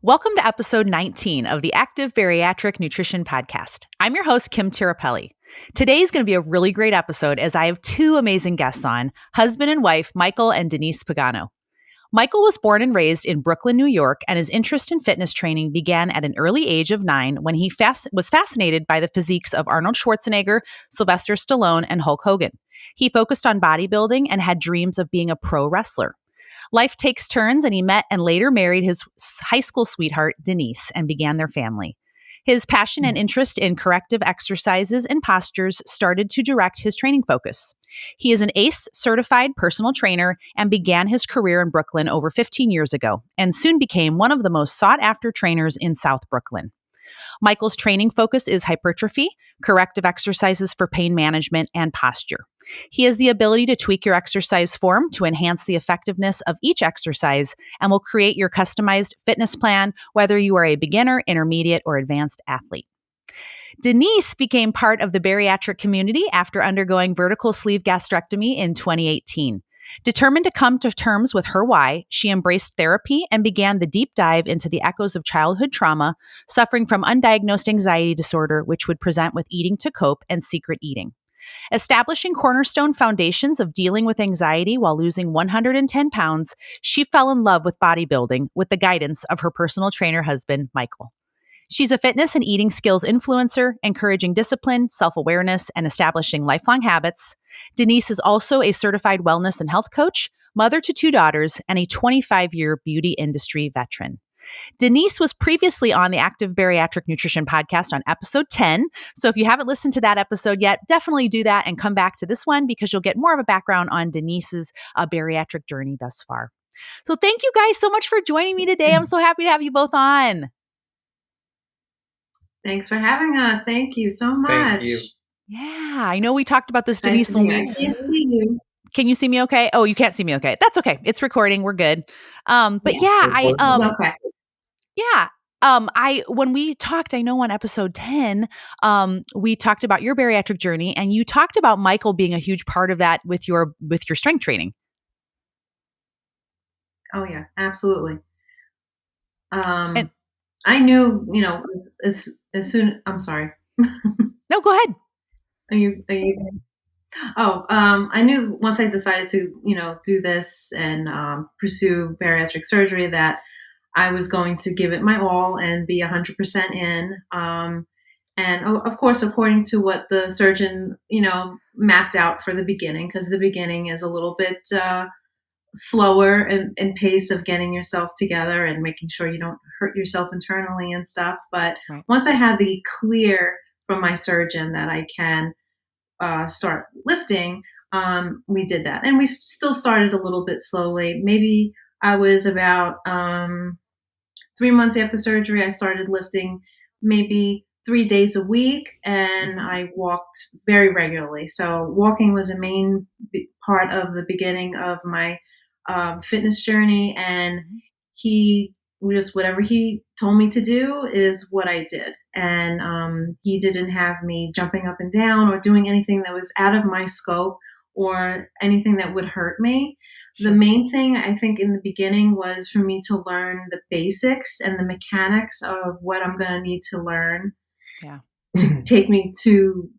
Welcome to episode 19 of the Active Bariatric Nutrition Podcast. I'm your host, Kim Tirapelli. Today's going to be a really great episode as I have two amazing guests on, husband and wife, Michael and Denise Pagano. Michael was born and raised in Brooklyn, New York, and his interest in fitness training began at an early age of 9 when he was fascinated by the physiques of Arnold Schwarzenegger, Sylvester Stallone, and Hulk Hogan. He focused on bodybuilding and had dreams of being a pro wrestler. Life takes turns, and he met and later married his high school sweetheart, Denise, and began their family. His passion and interest in corrective exercises and postures started to direct his training focus. He is an ACE certified personal trainer and began his career in Brooklyn over 15 years ago, and soon became one of the most sought-after trainers in South Brooklyn. Michael's training focus is hypertrophy, corrective exercises for pain management, and posture. He has the ability to tweak your exercise form to enhance the effectiveness of each exercise and will create your customized fitness plan, whether you are a beginner, intermediate, or advanced athlete. Denise became part of the bariatric community after undergoing vertical sleeve gastrectomy in 2018. Determined to come to terms with her why, she embraced therapy and began the deep dive into the echoes of childhood trauma, suffering from undiagnosed anxiety disorder, which would present with eating to cope and secret eating. Establishing cornerstone foundations of dealing with anxiety while losing 110 pounds, she fell in love with bodybuilding with the guidance of her personal trainer husband, Michael. She's a fitness and eating skills influencer, encouraging discipline, self-awareness, and establishing lifelong habits. Denise is also a certified wellness and health coach, mother to 2 daughters, and a 25-year beauty industry veteran. Denise was previously on the Active Bariatric Nutrition Podcast on episode 10. So if you haven't listened to that episode yet, definitely do that and come back to this one because you'll get more of a background on Denise's bariatric journey thus far. So thank you guys so much for joining me today. I'm so happy to have you both on. Thanks for having us. Thank you so much. Thank you. Yeah, I know we talked about this, Denise. I can't see you. Can you see me okay? Oh, you can't see me okay. That's okay. It's recording. We're good. When we talked, I know on episode 10, we talked about your bariatric journey, and you talked about Michael being a huge part of that with your strength training. Oh yeah, absolutely. I knew, as soon. I'm sorry. No, go ahead. Are you? I knew once I decided to, do this and pursue bariatric surgery that I was going to give it my all and be 100% in. And of course, according to what the surgeon, mapped out for the beginning, because the beginning is a little bit slower in pace of getting yourself together and making sure you don't hurt yourself internally and stuff. But Once I had the clear from my surgeon that I can start lifting, we did that. And we still started a little bit slowly. Maybe I was about 3 months after surgery, I started lifting maybe 3 days a week, and I walked very regularly. So walking was a main part of the beginning of my fitness journey, and whatever he told me to do is what I did. And he didn't have me jumping up and down or doing anything that was out of my scope or anything that would hurt me. Sure. The main thing I think in the beginning was for me to learn the basics and the mechanics of what I'm going to need to learn to take me to,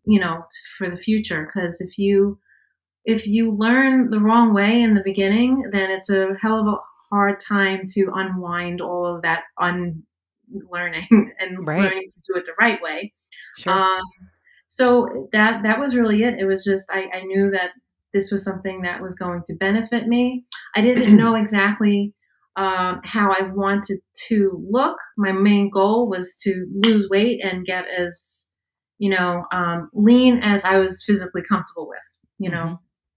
for the future. Because if you learn the wrong way in the beginning, then it's a hell of a hard time to unwind all of that unlearning and learning to do it the right way. Sure. So that was really it. It was just, I knew that this was something that was going to benefit me. I didn't know exactly how I wanted to look. My main goal was to lose weight and get as, lean as I was physically comfortable with,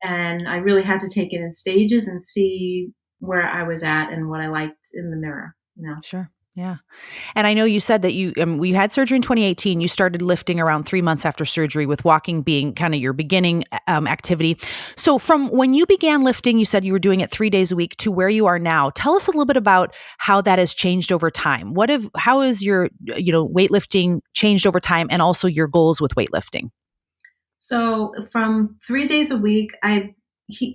and I really had to take it in stages and see where I was at and what I liked in the mirror, Sure. Yeah. And I know you said that you had surgery in 2018. You started lifting around 3 months after surgery, with walking being kind of your beginning activity. So from when you began lifting, you said you were doing it 3 days a week to where you are now. Tell us a little bit about how that has changed over time. How has your, weightlifting changed over time, and also your goals with weightlifting? So from 3 days a week, I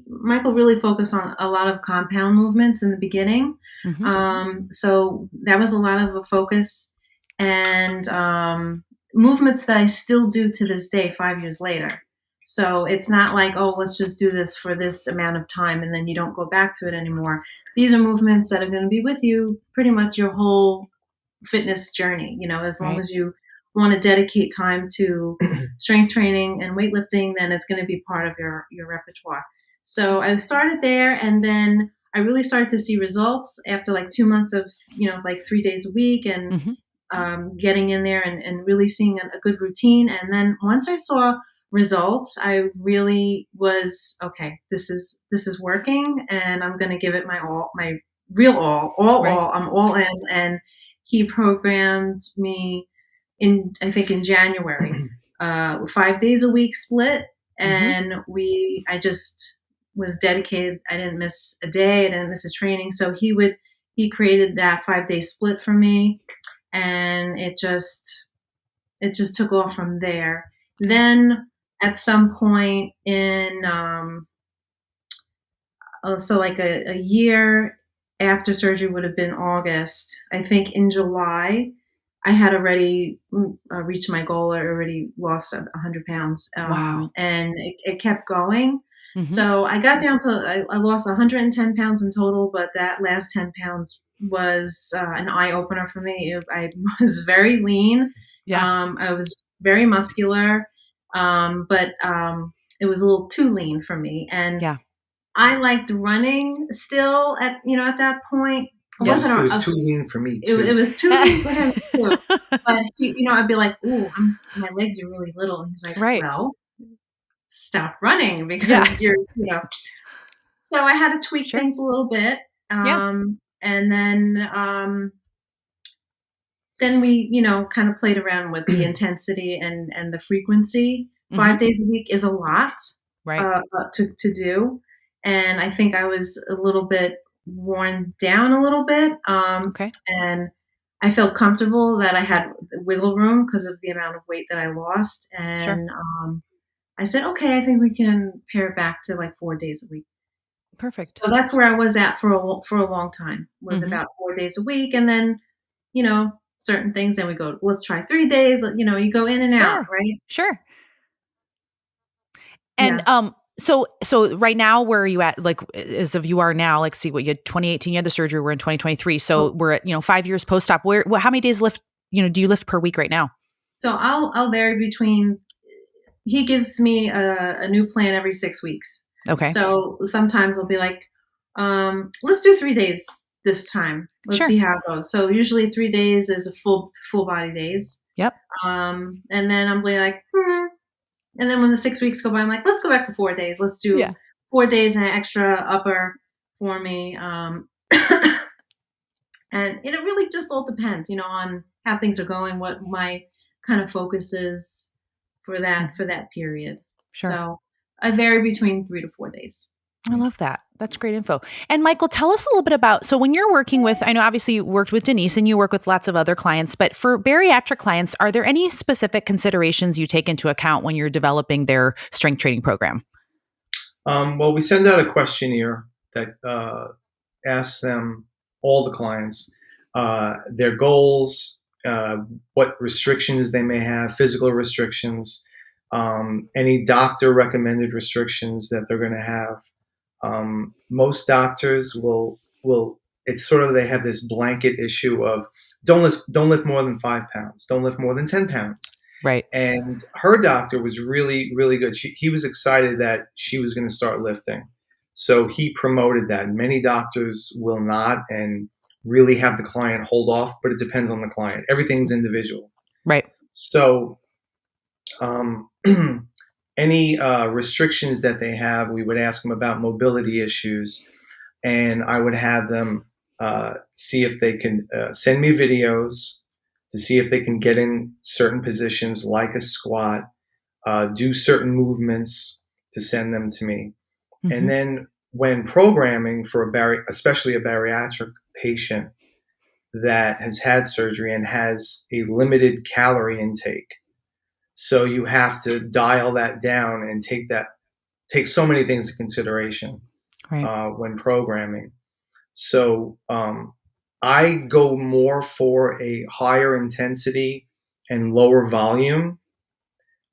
Michael really focused on a lot of compound movements in the beginning. Mm-hmm. So that was a lot of a focus, and movements that I still do to this day, 5 years later. So it's not like, oh, let's just do this for this amount of time and then you don't go back to it anymore. These are movements that are going to be with you pretty much your whole fitness journey, as long Right. as you want to dedicate time to strength training and weightlifting, then it's going to be part of your repertoire. So Sure. I started there, and then I really started to see results after like 2 months of, like 3 days a week, and Mm-hmm. getting in there and really seeing a good routine. And then once I saw results, I really was, okay, this is working, and I'm going to give it my all, my real Right. I'm all in. And he programmed me I think in January, 5 days a week split. Mm-hmm. And I just was dedicated. I didn't miss a day. I didn't miss a training. So he created that 5 day split for me, and it just took off from there. Yeah. Then at some point so like a year after surgery would have been August. I think in July, I had already reached my goal. I already lost 100 pounds, Wow. and it kept going. Mm-hmm. So I got down to, I lost 110 pounds in total, but that last 10 pounds was an eye opener for me. I was very lean. Yeah. I was very muscular, but it was a little too lean for me. And Yeah. I liked running still at that point. It Yep. wasn't It was too lean for me it too. was too lean for him too. But I'd be like, "Ooh, my legs are really little." And he's like, Right. "Well, stop running Yeah. because you're." So I had to tweak Sure. things a little bit. Yeah. And then we, kind of played around with the intensity and the frequency. Mm-hmm. 5 days a week is a lot Right. to do. And I think I was a little bit worn down a little bit. Okay. And I felt comfortable that I had wiggle room because of the amount of weight that I lost. Sure. And I said, okay, I think we can pare it back to like 4 days a week. Perfect. So that's where I was at for a long time, was Mm-hmm. about 4 days a week. And then, certain things, then we go, let's try 3 days. You go in and out, Sure. right? Sure. And Yeah. so right now, where are you at? Like, as of you are now, like, see what you had 2018, you had the surgery. We're in 2023, so Oh, we're at 5 years post op. How many days lift? Do you lift per week right now? so I'll vary between. He gives me a new plan every 6 weeks. Okay. So sometimes I'll be like, let's do 3 days this time. Let's Sure. see how it goes. So usually 3 days is a full body days. Yep. And then I'm like, and then when the 6 weeks go by, I'm like, let's go back to 4 days. Let's Yeah. do 4 days and an extra upper for me. And it really just all depends, on how things are going, what my kind of focus is for that Mhm. period. Sure. So I vary between 3 to 4 days. I love that. That's great info. And Michael, tell us a little bit about, so when you're working with, I know obviously you worked with Denise and you work with lots of other clients, but for bariatric clients, are there any specific considerations you take into account when you're developing their strength training program? Well, we send out a questionnaire that asks them, all the clients, their goals, what restrictions they may have, physical restrictions, any doctor recommended restrictions that they're going to have. Most doctors will. It's sort of, they have this blanket issue of don't lift more than 5 pounds, don't lift more than 10 pounds. Right. And her doctor was really, really good. He was excited that she was going to start lifting. So he promoted that. Many doctors will not and really have the client hold off, but it depends on the client. Everything's individual. Right. So um, any restrictions that they have, we would ask them about mobility issues. And I would have them see if they can send me videos to see if they can get in certain positions like a squat, do certain movements to send them to me. And Mm-hmm. then when programming for especially a bariatric patient that has had surgery and has a limited calorie intake, so you have to dial that down and take that take so many things into consideration when programming. So I go more for a higher intensity and lower volume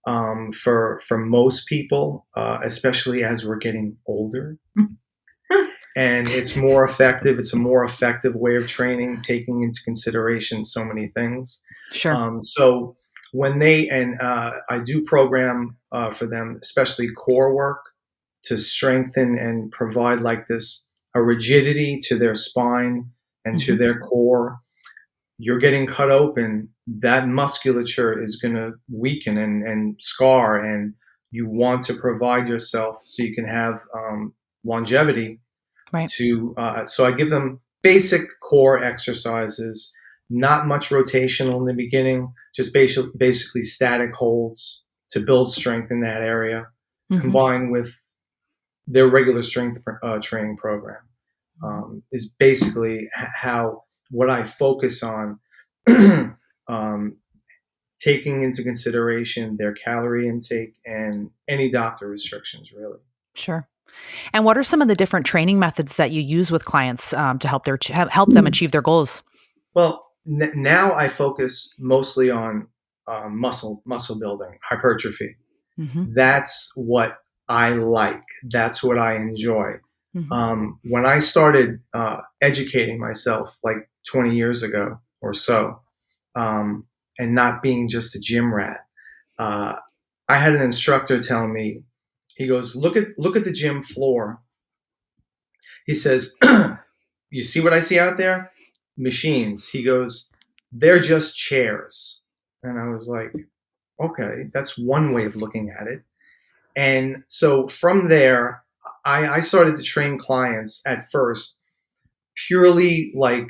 for most people, especially as we're getting older. And it's more effective. It's a more effective way of training, taking into consideration so many things. Sure. So when I do program for them, especially core work to strengthen and provide like a rigidity to their spine and to their core. You're getting cut open, that musculature is going to weaken and scar, and you want to provide yourself so you can have longevity. Right. So I give them basic core exercises, not much rotational in the beginning, just basically static holds to build strength in that area, combined with their regular strength training program. Is basically what I focus on, taking into consideration their calorie intake and any doctor restrictions, really. Sure. And what are some of the different training methods that you use with clients to help them achieve their goals? Well, now I focus mostly on muscle building, hypertrophy. That's what I like. That's what I enjoy. When I started educating myself like 20 years ago or so, and not being just a gym rat, I had an instructor tell me, he goes, look at the gym floor. He says, you see what I see out there? Machines. He goes, they're just chairs. And I was like, okay, that's one way of looking at it. And so from there, I started to train clients at first purely like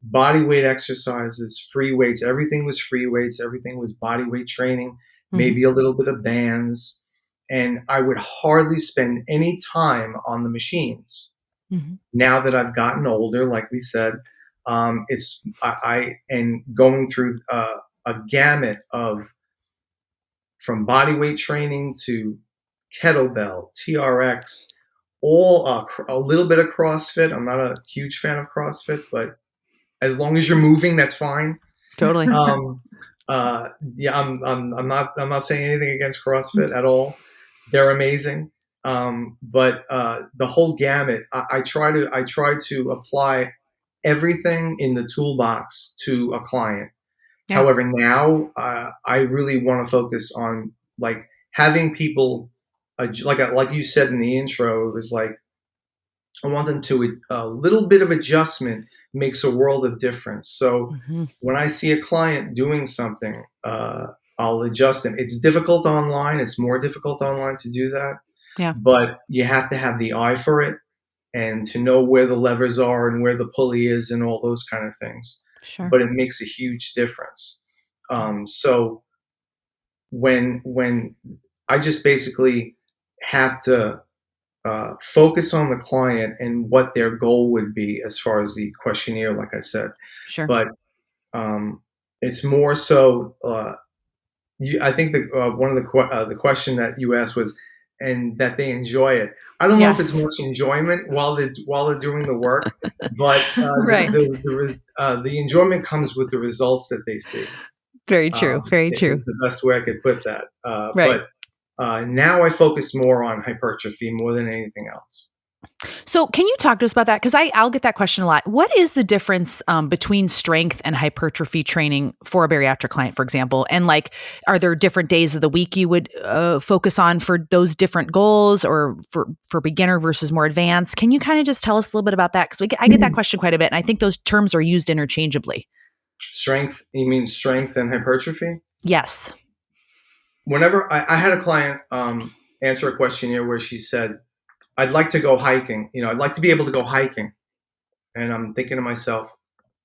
body weight exercises, free weights. Everything was free weights. Everything was body weight training, maybe a little bit of bands. And I would hardly spend any time on the machines. Now that I've gotten older, like we said, I going through a gamut of from body weight training to kettlebell, TRX, all a little bit of CrossFit. I'm not a huge fan of CrossFit, but as long as you're moving, that's fine. Totally. Yeah, I'm not saying anything against CrossFit at all. They're amazing. But the whole gamut, I try to apply everything in the toolbox to a client. Yeah. However, now I really want to focus on like having people, like you said in the intro, it was like I want them to a little bit of adjustment makes a world of difference. So when I see a client doing something, I'll adjust them. It's difficult online. It's more difficult online to do that. Yeah. But you have to have the eye for it and to know where the levers are and where the pulley is and all those kind of things. Sure. But it makes a huge difference. So when I just basically have to focus on the client and what their goal would be as far as the questionnaire, like I said. Sure. But it's more so. I think one of the question that you asked was, and that they enjoy it. I don't know if it's much enjoyment while they're doing the work, but right. the enjoyment comes with the results that they see. Very true. Very true. Is the best way I could put that. Right. But now I focus more on hypertrophy more than anything else. So can you talk to us about that? Because I'll get that question a lot. What is the difference between strength and hypertrophy training for a bariatric client, for example? And like, are there different days of the week you would focus on for those different goals, or for beginner versus more advanced? Can you kind of just tell us a little bit about that? Because I get that question quite a bit, and I think those terms are used interchangeably. Strength? You mean strength and hypertrophy? Yes. Whenever I had a client answer a questionnaire where she said, I'd like to go hiking. I'd like to be able to go hiking. And I'm thinking to myself,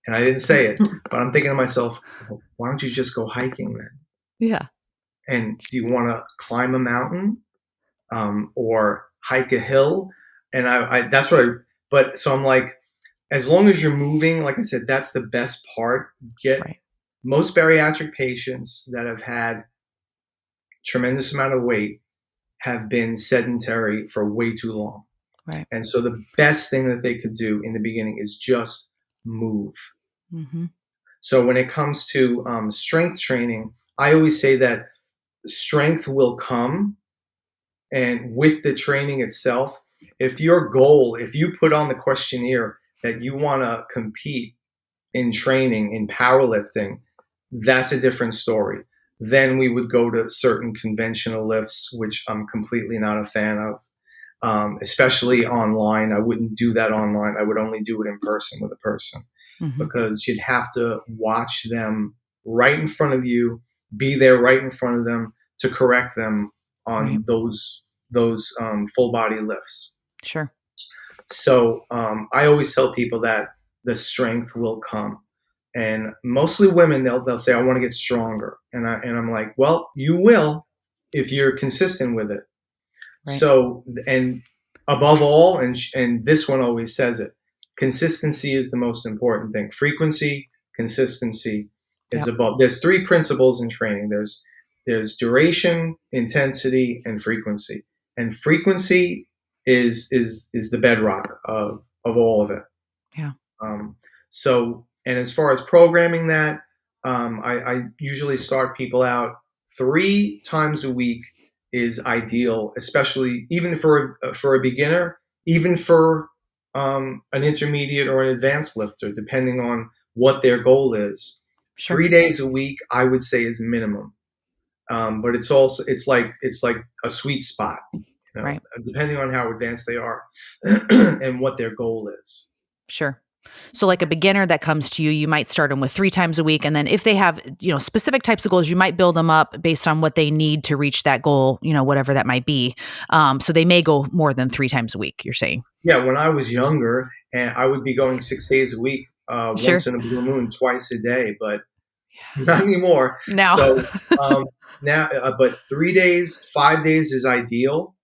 and I didn't say it, but I'm thinking to myself, well, why don't you just go hiking then? Yeah. And do you want to climb a mountain or hike a hill? And so I'm like, as long as you're moving, like I said, that's the best part. Most bariatric patients that have had tremendous amount of weight have been sedentary for way too long. Right. And so the best thing that they could do in the beginning is just move. Mm-hmm. So when it comes to strength training, I always say that strength will come, and with the training itself, if you put on the questionnaire that you want to compete in training, in powerlifting, that's a different story. Then we would go to certain conventional lifts, which I'm completely not a fan of, especially online. I wouldn't do that online. I would only do it in person with a person, Mm-hmm. because you'd have to watch them right in front of you, be there right in front of them to correct them on those full body lifts. Sure. So I always tell people that the strength will come, and mostly women, they'll say, "I want to get stronger," and I'm like, "Well, you will if you're consistent with it." Right. So, and above all, and this one always says it, consistency is the most important thing. Frequency, consistency is above. There's three principles in training. There's duration, intensity, and frequency. And frequency is the bedrock of all of it. Yeah. So, and as far as programming that, I usually start people out 3 times a week is ideal, especially even for a beginner, even for an intermediate or an advanced lifter, depending on what their goal is. Sure. 3 days a week, I would say, is minimum. But it's like a sweet spot, Right. depending on how advanced they are and what their goal is. Sure. So like a beginner that comes to you, you might start them with 3 times a week. And then if they have, specific types of goals, you might build them up based on what they need to reach that goal, whatever that might be. So they may go more than 3 times a week, you're saying. Yeah. When I was younger, and I would be going 6 days a week, Sure. once in a blue moon, twice a day, but not anymore. Now. So now, but 3 days, 5 days is ideal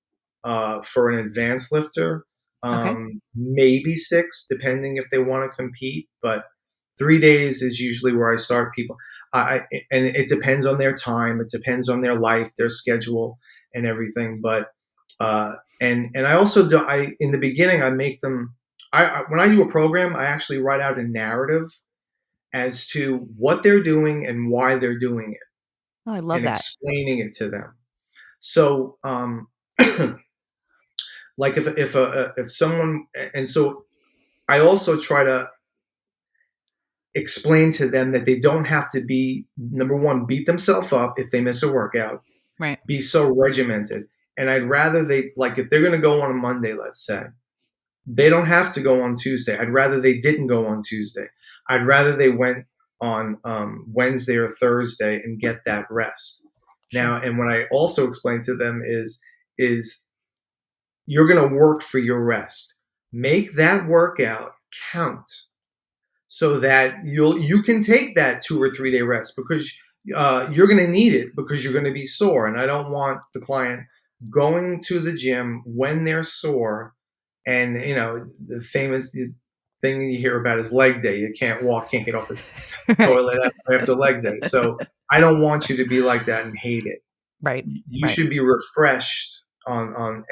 for an advanced lifter. Okay. Maybe 6, depending if they want to compete, but 3 days is usually where I start people. And it depends on their time. It depends on their life, their schedule, and everything. But and I also do. In the beginning, I make them. When I do a program, I actually write out a narrative as to what they're doing and why they're doing it. Oh, I love and that. explaining it to them. So, like if someone, and so I also try to explain to them that they don't have to be, number one, beat themselves up if they miss a workout, Right. be so regimented. And I'd rather if they're going to go on a Monday, let's say, they don't have to go on Tuesday. I'd rather they didn't go on Tuesday. I'd rather they went on Wednesday or Thursday and get that rest. Sure. Now, and what I also explain to them is you're going to work for your rest. Make that workout count so that you can take that 2 or 3 day rest, because you're going to need it, because you're going to be sore. And I don't want the client going to the gym when they're sore. And, the famous thing you hear about is leg day. You can't walk, can't get off the toilet after leg day. So I don't want you to be like that and hate it. Right. You should be refreshed when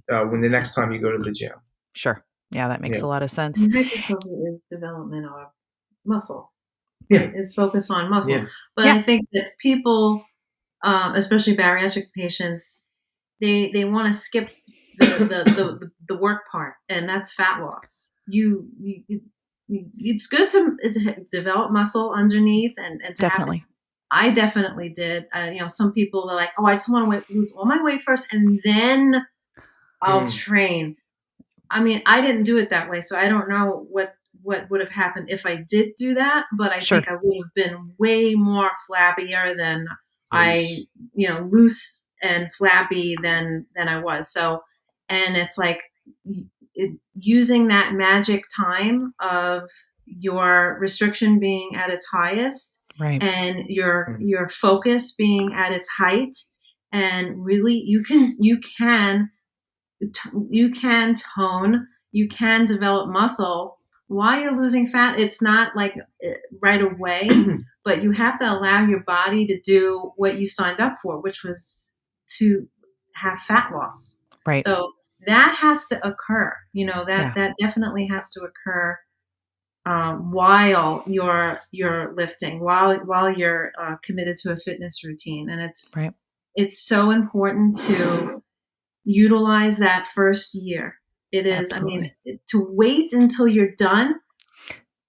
the next time you go to the gym. Sure. Yeah, that makes a lot of sense. And hypertrophy is development of muscle. Yeah. It's focused on muscle. Yeah. But I think that people, especially bariatric patients, they want to skip the work part, and that's fat loss. It's good to develop muscle underneath and to Definitely. I definitely did. Some people are like, "Oh, I just want to lose all my weight first, and then I'll train." I mean, I didn't do it that way, so I don't know what would have happened if I did do that. But I think I would have been way more flabbier than loose and flabby than I was. So, and it's like using that magic time of your restriction being at its highest. Right. And your focus being at its height, and really you can tone, you can develop muscle while you're losing fat. It's not like right away, but you have to allow your body to do what you signed up for, which was to have fat loss. Right. So that has to occur. Yeah. That definitely has to occur while you're lifting, while you're committed to a fitness routine, and Right. it's so important to utilize that first year. It is. I mean, Absolutely. to wait until you're done.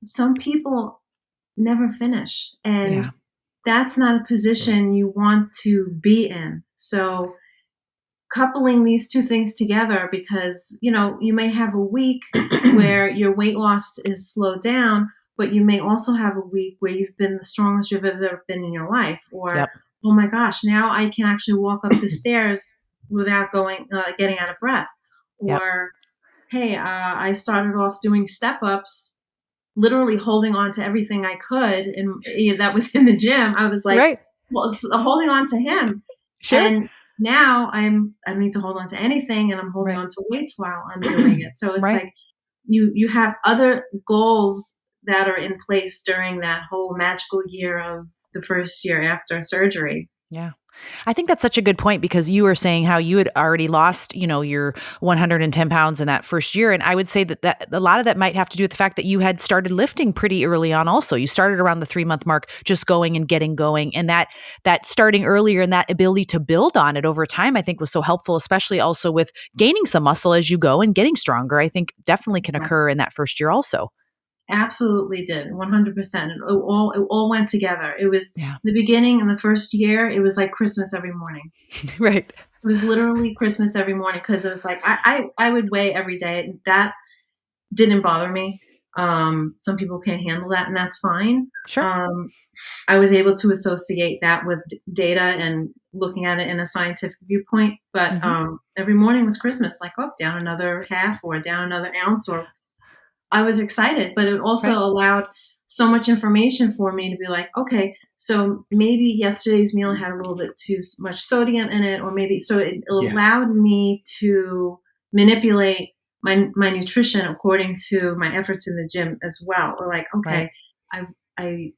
Some people never finish, and Yeah. that's not a position you want to be in. So coupling these two things together, because you may have a week where your weight loss is slowed down, but you may also have a week where you've been the strongest you've ever been in your life, or Yep. oh my gosh, now I can actually walk up the stairs without getting out of breath, Yep. or hey, I started off doing step ups, literally holding on to everything I could, and that was in the gym. I was like, Right. well, holding on to him, Sure. and now I don't need to hold on to anything, and I'm holding Right. on to weights while I'm doing it. So it's Right. like you have other goals that are in place during that whole magical year of the first year after surgery. Yeah. I think that's such a good point, because you were saying how you had already lost, your 110 pounds in that first year. And I would say that a lot of that might have to do with the fact that you had started lifting pretty early on also. You started around the 3-month mark, just going and getting going. And that starting earlier and that ability to build on it over time, I think was so helpful, especially also with gaining some muscle as you go and getting stronger. I think definitely can occur in that first year also. Absolutely did, 100%. It all went together. It was Yeah. the beginning in the first year. It was like Christmas every morning. Right. It was literally Christmas every morning, because it was like I would weigh every day. That didn't bother me. Some people can't handle that, and that's fine. Sure. I was able to associate that with data and looking at it in a scientific viewpoint. But every morning was Christmas, like, oh, down another half or down another ounce, or I was excited, but it also Right. allowed so much information for me to be like, okay, so maybe yesterday's meal had a little bit too much sodium in it, or maybe, so it allowed me to manipulate my nutrition according to my efforts in the gym as well. Or like, Right. okay, I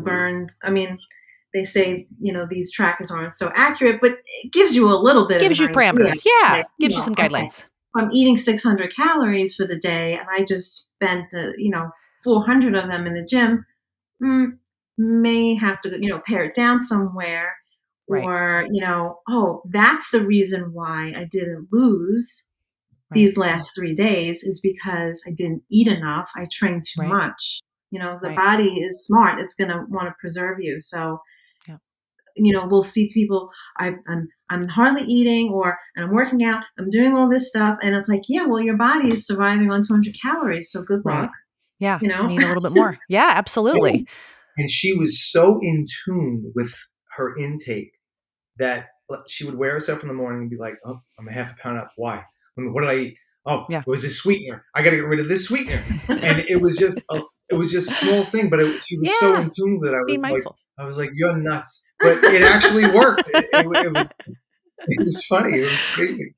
burned, I mean, they say, these trackers aren't so accurate, but it gives you a little bit of Gives an you idea. parameters. Yeah. Like, Gives you some okay, guidelines. if I'm eating 600 calories for the day and I just spent, 400 of them in the gym, may have to, pare it down somewhere. Right. Or, oh, that's the reason why I didn't lose Right. these last 3 days, is because I didn't eat enough. I trained too Right. much. The Right. body is smart. It's going to want to preserve you. So, Yeah. we'll see people, I'm hardly eating, and I'm working out, I'm doing all this stuff. And it's like, yeah, well, your body is surviving on 200 calories. So good Right. luck, Yeah. you know? Need a little bit more. Yeah, absolutely. And she was so in tune with her intake that she would wear herself in the morning and be like, oh, I'm a half a pound up. Why? What did I eat? Oh, Yeah. it was this sweetener. I got to get rid of this sweetener. And it was just a small thing, but she was so in tune with it. Being mindful. I was like, you're nuts. But it actually worked. It was funny. It was crazy.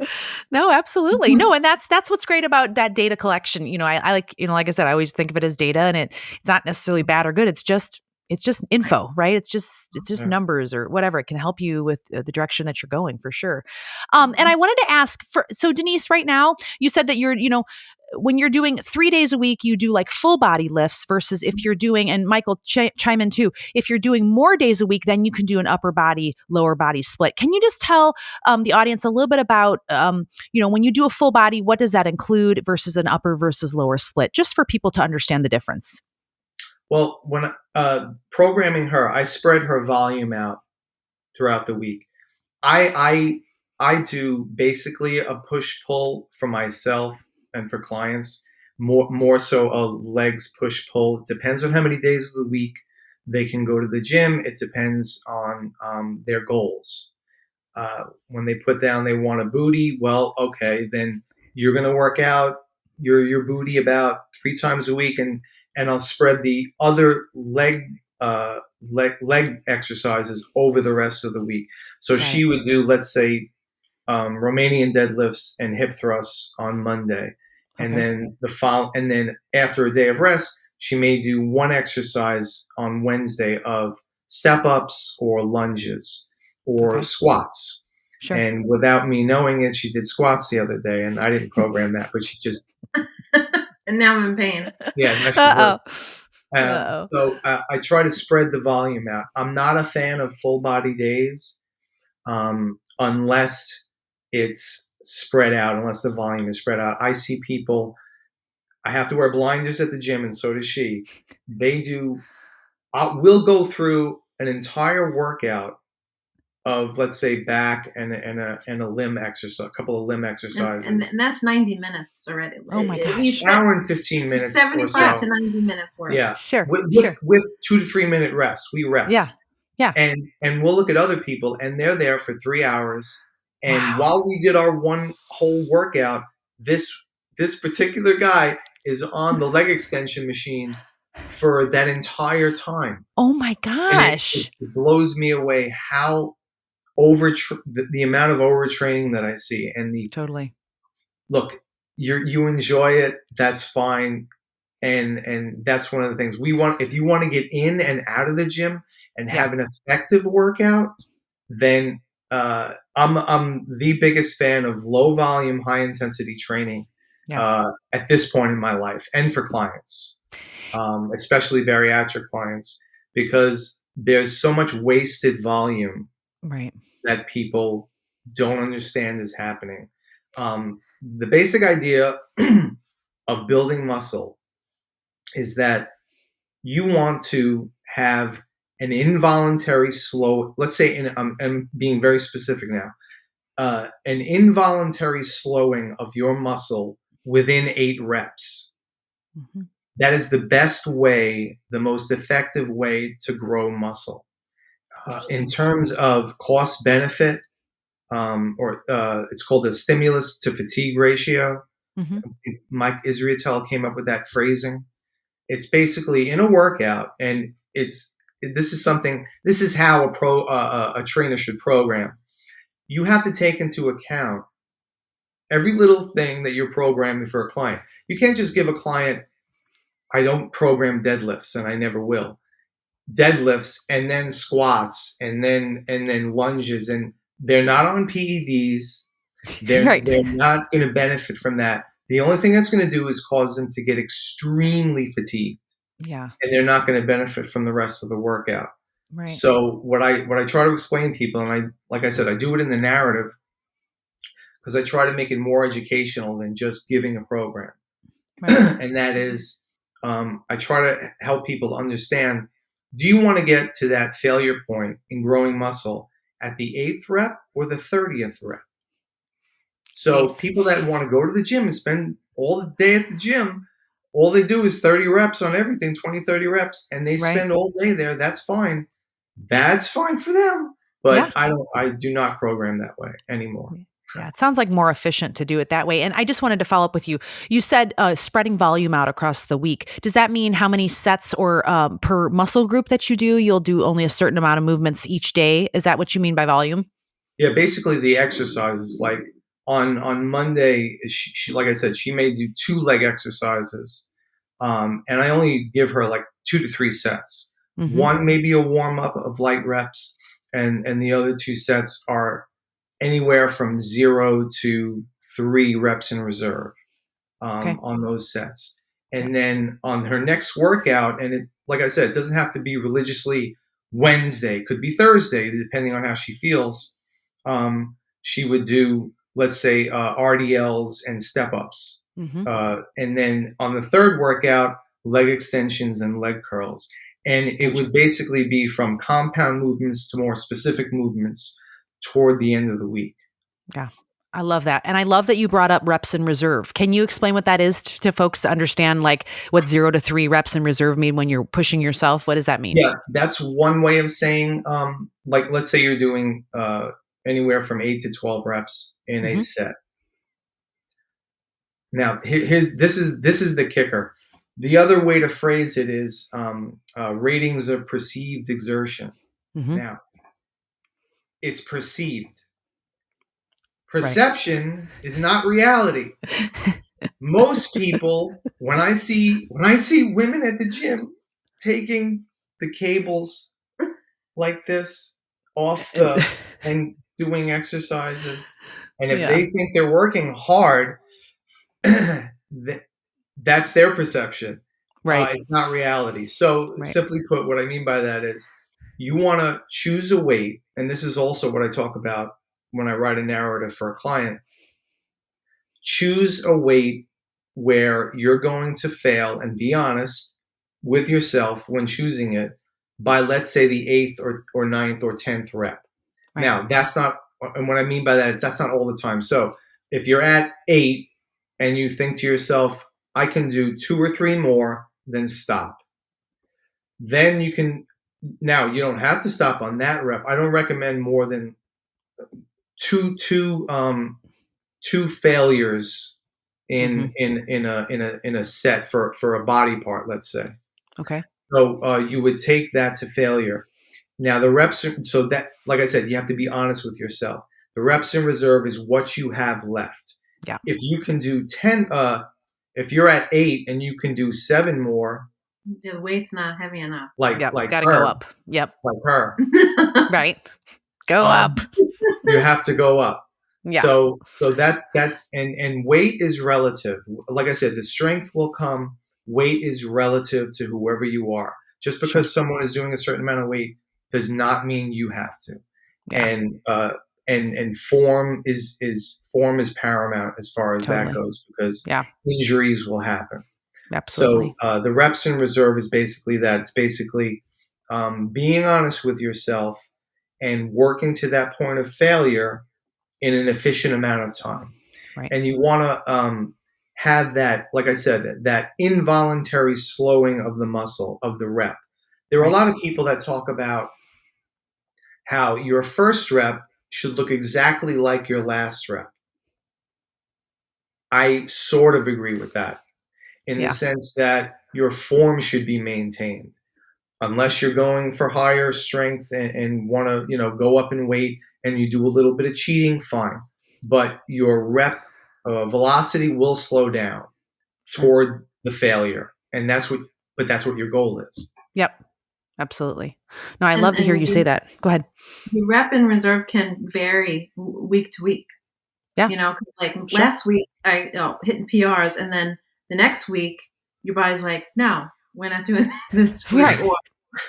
No, absolutely. No, and that's what's great about that data collection. I like, like I said, I always think of it as data, and it's not necessarily bad or good. It's just info, right? It's just numbers or whatever. It can help you with the direction that you're going, for sure. And I wanted to ask so Denise, right now, you said that you're, when you're doing 3 days a week, you do like full body lifts, versus if you're doing, and Michael, chime in too, if you're doing more days a week, then you can do an upper body, lower body split. Can you just tell the audience a little bit about, when you do a full body, what does that include versus an upper versus lower split, just for people to understand the difference? Well, when programming her, I spread her volume out throughout the week. I do basically a push-pull for myself and for clients, more so a legs push-pull. It depends on how many days of the week they can go to the gym. It depends on their goals. When they put down they want a booty, well, okay, then you're going to work out your booty about 3 times a week, and I'll spread the other leg exercises over the rest of the week. So she would do, let's say, Romanian deadlifts and hip thrusts on Monday, and then and then after a day of rest, she may do one exercise on Wednesday of step ups or lunges or squats. Sure. And without me knowing it, she did squats the other day, and I didn't program that, but she just, And now I'm in pain. yeah, now she's Uh-oh. working. So I try to spread the volume out. I'm not a fan of full body days unless it's spread out, unless the volume is spread out. I see people, I have to wear blinders at the gym, and so does she. We'll go through an entire workout of, let's say, back and a limb exercise, a couple of limb exercises. And that's 90 minutes already. Oh my At gosh. least Hour and 15 minutes 75 or so. to 90 minutes worth. Yeah. Sure. With 2 to 3 minute rests. We rest. Yeah. Yeah. And we'll look at other people, and they're there for 3 hours. And Wow. while we did our one whole workout, this particular guy is on the leg extension machine for that entire time. Oh my gosh. It blows me away how the amount of overtraining that I see. And Totally. look, you enjoy it, that's fine. And that's one of the things if you want to get in and out of the gym and have an effective workout, then I'm the biggest fan of low volume, high intensity training at this point in my life, and for clients, especially bariatric clients, because there's so much wasted volume that people don't understand is happening. The basic idea of building muscle is that you want to have an involuntary slow, let's say, I'm being very specific now, an involuntary slowing of your muscle within 8 reps. Mm-hmm. That is the best way, the most effective way to grow muscle. In terms of cost benefit, it's called the stimulus to fatigue ratio. Mm-hmm. Mike Israetel came up with that phrasing. It's basically in a workout, and this is how a trainer should program. You have to take into account every little thing that you're programming for a client. You can't just give a client, I don't program deadlifts, and I never will. Deadlifts and then squats and then lunges, and they're not on PEDs. They're not going to benefit from that. The only thing that's going to do is cause them to get extremely fatigued. Yeah. And they're not going to benefit from the rest of the workout. Right. So what I try to explain to people, and like I said, I do it in the narrative because I try to make it more educational than just giving a program. Right. And that is, I try to help people understand, do you want to get to that failure point in growing muscle at the 8th rep or the 30th rep? So people that want to go to the gym and spend all the day at the gym, all they do is 30 reps on everything, 20, 30 reps, and they spend all day there. That's fine. That's fine for them. But I do not program that way anymore. Yeah, it sounds like more efficient to do it that way. And I just wanted to follow up with you. You said spreading volume out across the week. Does that mean how many sets or per muscle group that you do? You'll do only a certain amount of movements each day. Is that what you mean by volume? Yeah, basically the exercises, like on Monday, she like I said, she may do 2 leg exercises. And I only give her like 2 to 3 sets. Mm-hmm. One may be a warm up of light reps, and the other 2 sets are anywhere from 0 to 3 reps in reserve on those sets. And then on her next workout, and it, like I said, it doesn't have to be religiously Wednesday, it could be Thursday, depending on how she feels. She would do, let's say, RDLs and step-ups. Mm-hmm. And then on the 3rd workout, leg extensions and leg curls. And it would basically be from compound movements to more specific movements toward the end of the week. Yeah, I love that. And I love that you brought up reps in reserve. Can you explain what that is to folks to understand, like what 0 to 3 reps in reserve mean when you're pushing yourself? What does that mean? Yeah, that's one way of saying, like, let's say you're doing anywhere from 8 to 12 reps in a set. Now, this is the kicker. The other way to phrase it is ratings of perceived exertion. Mm-hmm. Now, it's perceived. Perception is not reality. Most people, when I see women at the gym taking the cables like this off and doing exercises. And if Yeah. they think they're working hard, that's their perception. Right. It's not reality. So Right. simply put, what I mean by that is you want to choose a weight. And this is also what I talk about when I write a narrative for a client. Choose a weight where you're going to fail, and be honest with yourself when choosing it by, let's say, the 8th or 9th or 10th rep. Right. Now, that's not, and what I mean by that is that's not all the time. So if you're at 8 and you think to yourself, I can do 2 or 3 more, then stop. Then you can, now you don't have to stop on that rep. I don't recommend more than two failures in a set for a body part, let's say. Okay. So you would take that to failure. Now the reps are, so that, like I said, you have to be honest with yourself. The reps in reserve is what you have left. Yeah. If you can do 10, if you're at 8 and you can do 7 more, the weight's not heavy enough. like gotta her, go up. Yep. like her, Right. Go up. You have to go up. Yeah. So that's and weight is relative. Like I said, the strength will come. Weight is relative to whoever you are. Just because someone is doing a certain amount of weight does not mean you have to. Yeah. And form is paramount as far as that goes, because injuries will happen. Absolutely. So the reps in reserve is basically that. It's basically being honest with yourself and working to that point of failure in an efficient amount of time. Right. And you want to have that, like I said, that involuntary slowing of the muscle, of the rep. There are a lot of people that talk about how your first rep should look exactly like your last rep. I sort of agree with that, in the sense that your form should be maintained. Unless you're going for higher strength and want to, go up in weight and you do a little bit of cheating, fine. But your rep velocity will slow down toward the failure. And that's what your goal is. Yep. Absolutely. No, I love to hear you say that. Go ahead. The rep in reserve can vary week to week. Yeah. Because last week I hitting PRs, and then the next week your body's like, no, we're not doing this week. Right.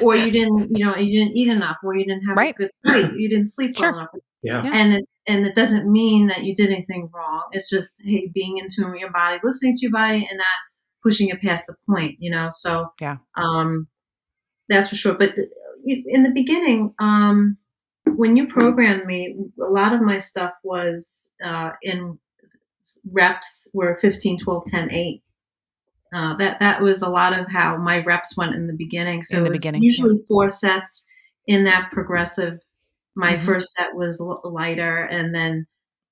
Or you didn't eat enough, or you didn't have a good sleep. You didn't sleep well enough. Yeah. And it doesn't mean that you did anything wrong. It's just, hey, being in tune with your body, listening to your body, and not pushing it past the point. So that's for sure. But in the beginning, when you programmed me, a lot of my stuff was in reps were 15, 12, 10, 8. That was a lot of how my reps went in the beginning. So it was usually 4 sets in that progressive. My first set was lighter, and then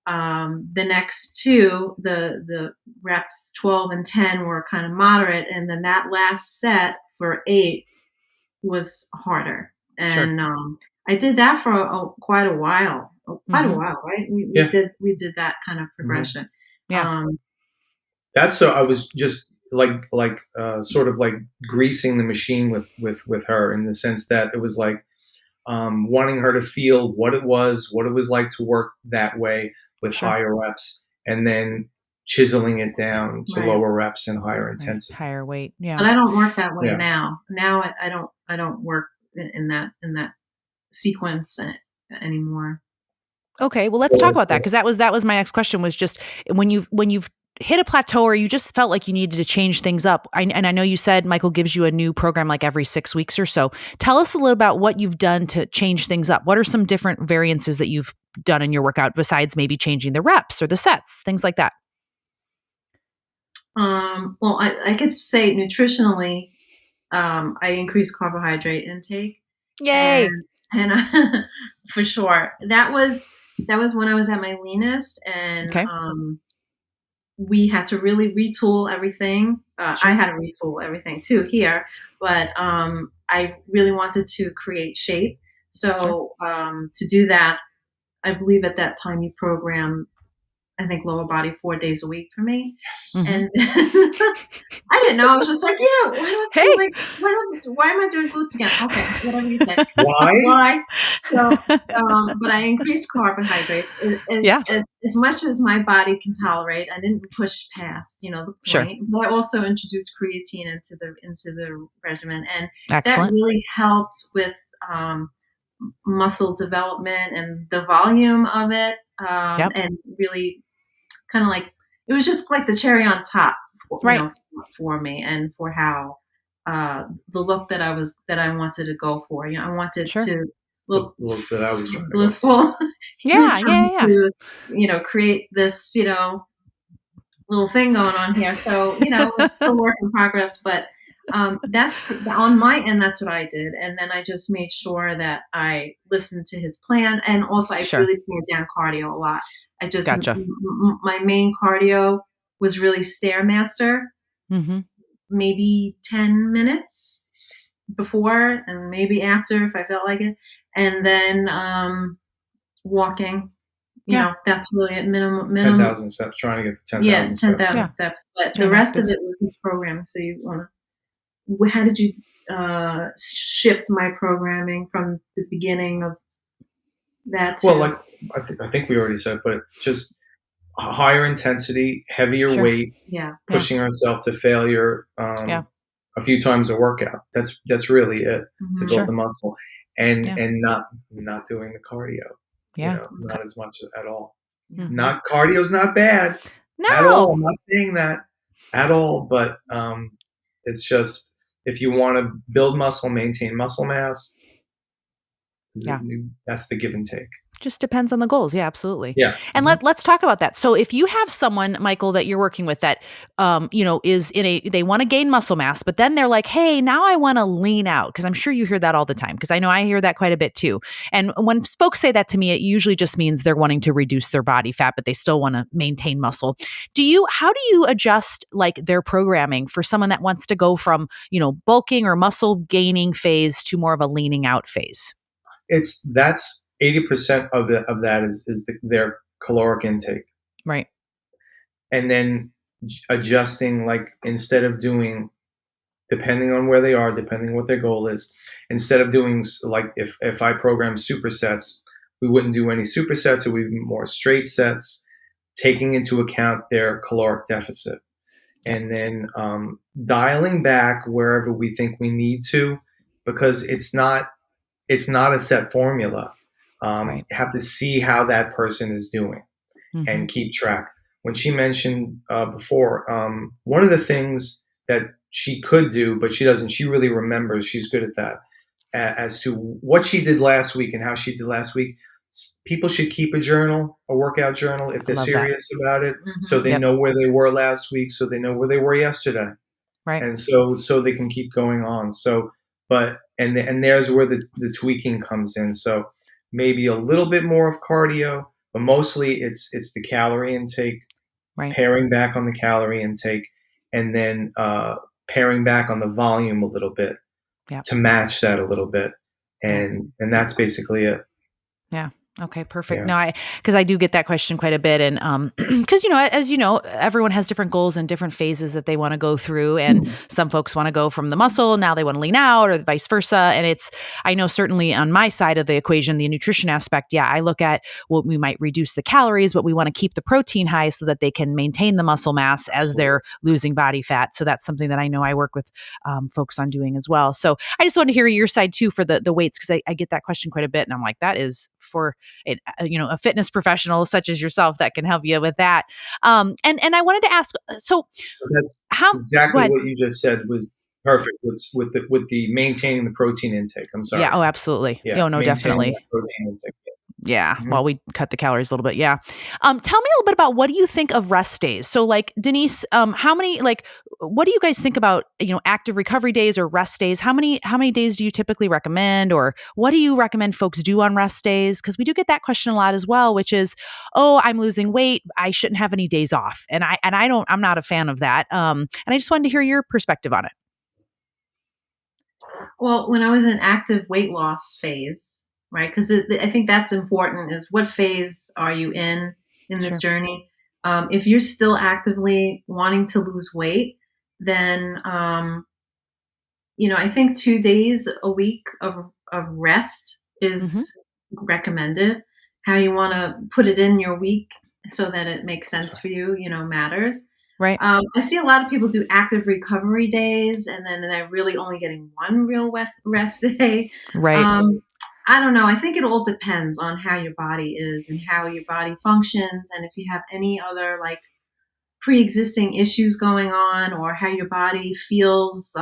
the next 2, the reps 12 and 10 were kind of moderate, and then that last set for 8 was harder. And I did that for quite a while. Right? We did that kind of progression. Yeah. That's so I was just sort of like greasing the machine with her, in the sense that it was like wanting her to feel what it was like to work that way with higher reps, and then chiseling it down to lower reps and higher intensity, higher weight. Yeah. But I don't work that way now. Now I don't work in that sequence anymore. Okay, well, let's talk about that, because that was my next question, was just when you've hit a plateau, or you just felt like you needed to change things up. And I know you said Michael gives you a new program like every 6 weeks or so. Tell us a little about what you've done to change things up. What are some different variances that you've done in your workout, besides maybe changing the reps or the sets, things like that? Well, I could say nutritionally, I increased carbohydrate intake. Yay! And for sure, that was when I was at my leanest, and we had to really retool everything. I had to retool everything too here, but I really wanted to create shape. So to do that, I believe at that time you program, I think lower body 4 days a week for me. Yes. And I didn't know. I was just like, yeah, why do I feel like, why am I doing glutes again? Okay, whatever you say. Why? So, but I increased carbohydrates as much as my body can tolerate. I didn't push past, the point. Sure. But I also introduced creatine into the regimen, and Excellent. that really helped with muscle development and the volume of it, and really kind of like, it was just like the cherry on top, for me, and for how the look that I wanted to go for. I wanted to look that I was trying to look full. Yeah. To, create this, little thing going on here. So, it's still a work in progress, but that's on my end. That's what I did. And then I just made sure that I listened to his plan. And also I really pared down cardio a lot. I just, my main cardio was really Stairmaster, maybe 10 minutes before and maybe after if I felt like it. And then walking. That's really at minimum 10,000 steps, trying to get 10,000 steps. 10,000 steps. But the rest of it was his program. So how did you shift my programming from the beginning of that? Well, I think we already said, but just higher intensity, heavier weight, pushing ourselves to failure a few times a workout. That's really it, to build the muscle, and not doing the cardio. Not as much at all. Not cardio's not bad at all. I'm not saying that at all, but it's just, if you want to build muscle, maintain muscle mass, that's the give and take. Just depends on the goals. Yeah, absolutely. Yeah. And let's talk about that. So if you have someone, Michael, that you're working with that, is they want to gain muscle mass, but then they're like, hey, now I want to lean out. Cause I'm sure you hear that all the time. Cause I know I hear that quite a bit too. And when folks say that to me, it usually just means they're wanting to reduce their body fat, but they still want to maintain muscle. How do you adjust like their programming for someone that wants to go from, bulking or muscle gaining phase to more of a leaning out phase? That's 80% of that is their caloric intake. Right. And then adjusting, like, instead of doing, depending on where they are, depending on what their goal is, instead of doing, like, if I program supersets, we wouldn't do any supersets. It would be more straight sets, taking into account their caloric deficit. And then dialing back wherever we think we need to, because it's not a set formula. You have to see how that person is doing and keep track. When she mentioned before, one of the things that she could do, but she doesn't, she really remembers, she's good at that, as to what she did last week and how she did last week. People should keep a workout journal, if they're serious about it, so they know where they were last week, so they know where they were yesterday. Right. And so they can keep going on. So, and there's where the tweaking comes in. So maybe a little bit more of cardio, but mostly it's the calorie intake, paring back on the calorie intake, and then paring back on the volume a little bit to match that a little bit. And that's basically it. Yeah. Okay, perfect. No, because I do get that question quite a bit. And because, as you know, everyone has different goals and different phases that they want to go through. And some folks want to go from the muscle, now they want to lean out, or vice versa. And I know certainly on my side of the equation, the nutrition aspect, I look at, well, we might reduce the calories, but we want to keep the protein high so that they can maintain the muscle mass as they're losing body fat. So that's something that I know I work with folks on doing as well. So I just want to hear your side too for the weights, because I get that question quite a bit. And I'm like, that is for a fitness professional such as yourself that can help you with that. And I wanted to ask, so that's exactly what you just said was perfect with the maintaining the protein intake. I'm sorry. Yeah. Oh, absolutely. Yeah. Oh, no, definitely. Protein intake. Yeah. Well, we cut the calories a little bit. Yeah. Tell me a little bit about, what do you think of rest days? So like, Denise, what do you guys think about, active recovery days or rest days? How many days do you typically recommend, or what do you recommend folks do on rest days? Because we do get that question a lot as well, which is, oh, I'm losing weight, I shouldn't have any days off. And I'm not a fan of that. And I just wanted to hear your perspective on it. Well, when I was in active weight loss phase, right? Because I think that's important, is what phase are you in this journey? If you're still actively wanting to lose weight, then I think 2 days a week of rest Hmm. is recommended. How you want to put it in your week so that it makes sense for you, matters. Right. I see a lot of people do active recovery days, and then they're really only getting one real rest day. Right. Um, I don't know. I think it all depends on how your body is and how your body functions, and if you have any other like pre-existing issues going on, or how your body feels.